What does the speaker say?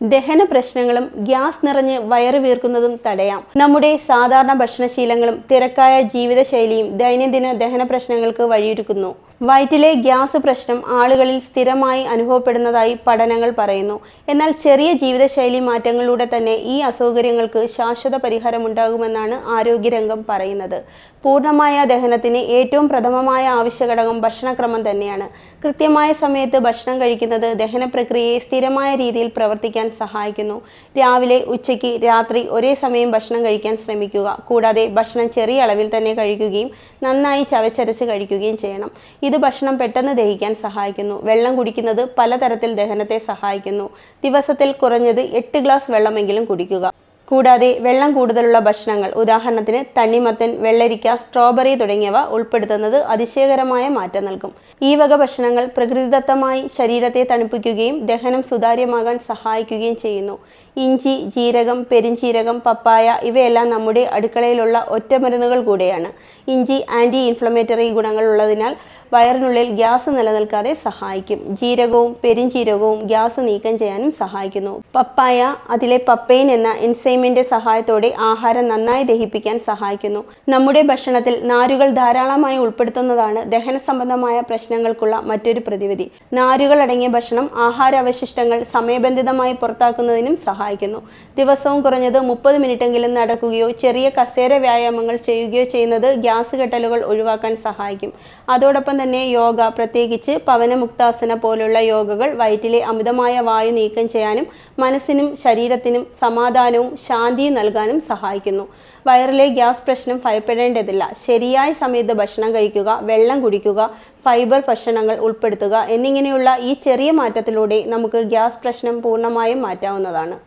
ദഹന പ്രശ്നങ്ങളും ഗ്യാസ് നിറഞ്ഞ് വയറ് വീർക്കുന്നതും തടയാം. നമ്മുടെ സാധാരണ ഭക്ഷണശീലങ്ങളും തിരക്കായ ജീവിതശൈലിയും ദൈനംദിന ദഹന പ്രശ്നങ്ങൾക്ക് വഴിയൊരുക്കുന്നു. വയറ്റിലെ ഗ്യാസ് പ്രശ്നം ആളുകളിൽ സ്ഥിരമായി അനുഭവപ്പെടുന്നതായി പഠനങ്ങൾ പറയുന്നു. എന്നാൽ ചെറിയ ജീവിതശൈലി മാറ്റങ്ങളിലൂടെ തന്നെ ഈ അസൗകര്യങ്ങൾക്ക് ശാശ്വത പരിഹാരമുണ്ടാകുമെന്നാണ് ആരോഗ്യരംഗം പറയുന്നത്. പൂർണ്ണമായ ദഹനത്തിന് ഏറ്റവും പ്രഥമമായ ആവശ്യഘടകം ഭക്ഷണക്രമം തന്നെയാണ്. കൃത്യമായ സമയത്ത് ഭക്ഷണം കഴിക്കുന്നത് ദഹന പ്രക്രിയയെ സ്ഥിരമായ രീതിയിൽ പ്രവർത്തിക്കാൻ സഹായിക്കുന്നു. രാവിലെ, ഉച്ചയ്ക്ക്, രാത്രി ഒരേ സമയം ഭക്ഷണം കഴിക്കാൻ ശ്രമിക്കുക. കൂടാതെ ഭക്ഷണം ചെറിയ അളവിൽ തന്നെ കഴിക്കുകയും നന്നായി ചവച്ചരച്ച് കഴിക്കുകയും ചെയ്യണം. ഇത് ഭക്ഷണം പെട്ടെന്ന് ദഹിക്കാൻ സഹായിക്കുന്നു. വെള്ളം കുടിക്കുന്നത് പലതരത്തിൽ ദഹനത്തെ സഹായിക്കുന്നു. ദിവസത്തിൽ കുറഞ്ഞത് 8 ഗ്ലാസ് വെള്ളമെങ്കിലും കുടിക്കുക. കൂടാതെ വെള്ളം കൂടുതലുള്ള ഭക്ഷണങ്ങൾ, ഉദാഹരണത്തിന് തണ്ണിമത്തൻ, വെള്ളരിക്ക, സ്ട്രോബെറി തുടങ്ങിയവ ഉൾപ്പെടുത്തുന്നത് അതിശയകരമായ മാറ്റം നൽകും. ഈ വക ഭക്ഷണങ്ങൾ പ്രകൃതിദത്തമായി ശരീരത്തെ തണുപ്പിക്കുകയും ദഹനം സുതാര്യമാകാൻ സഹായിക്കുകയും ചെയ്യുന്നു. ഇഞ്ചി, ജീരകം, പെരിഞ്ചീരകം, പപ്പായ ഇവയെല്ലാം നമ്മുടെ അടുക്കളയിലുള്ള ഒറ്റമരുന്നുകൾ കൂടെയാണ്. ഇഞ്ചി ആൻറ്റി ഇൻഫ്ലമേറ്ററി ഗുണങ്ങൾ ഉള്ളതിനാൽ വയറിനുള്ളിൽ ഗ്യാസ് നിലനിൽക്കാതെ സഹായിക്കും. ജീരകവും പെരിഞ്ചീരകവും ഗ്യാസ് നീക്കം ചെയ്യാനും സഹായിക്കുന്നു. പപ്പായ അതിലെ പപ്പൈൻ എന്ന എൻസൈമിന്റെ സഹായത്തോടെ ആഹാരം നന്നായി ദഹിപ്പിക്കാൻ സഹായിക്കുന്നു. നമ്മുടെ ഭക്ഷണത്തിൽ നാരുകൾ ധാരാളമായി ഉൾപ്പെടുത്തുന്നതാണ് ദഹന സംബന്ധമായ പ്രശ്നങ്ങൾക്കുള്ള മറ്റൊരു പ്രതിവിധി. നാരുകൾ അടങ്ങിയ ഭക്ഷണം ആഹാരാവശിഷ്ടങ്ങൾ സമയബന്ധിതമായി പുറത്താക്കുന്നതിനും സഹായിക്കുന്നു. ദിവസവും കുറഞ്ഞത് 30 മിനിറ്റെങ്കിലും നടക്കുകയോ ചെറിയ കസേര വ്യായാമങ്ങൾ ചെയ്യുകയോ ചെയ്യുന്നത് ഗ്യാസ് കെട്ടലുകൾ ഒഴിവാക്കാൻ സഹായിക്കും. അതോടൊപ്പം തന്നെ യോഗ, പ്രത്യേകിച്ച് പവനമുക്താസന പോലുള്ള യോഗകൾ വയറ്റിലെ അമിതമായ വായു നീക്കം ചെയ്യാനും മനസ്സിനും ശരീരത്തിനും സമാധാനവും ശാന്തിയും നൽകാനും സഹായിക്കുന്നു. വയറിലെ ഗ്യാസ് പ്രശ്നം ഭയപ്പെടേണ്ടതില്ല. ശരിയായ സമയത്ത് ഭക്ഷണം കഴിക്കുക, വെള്ളം കുടിക്കുക, ഫൈബർ ഭക്ഷണങ്ങൾ ഉൾപ്പെടുത്തുക എന്നിങ്ങനെയുള്ള ഈ ചെറിയ മാറ്റത്തിലൂടെ നമുക്ക് ഗ്യാസ് പ്രശ്നം പൂർണ്ണമായും മാറ്റാവുന്നതാണ്.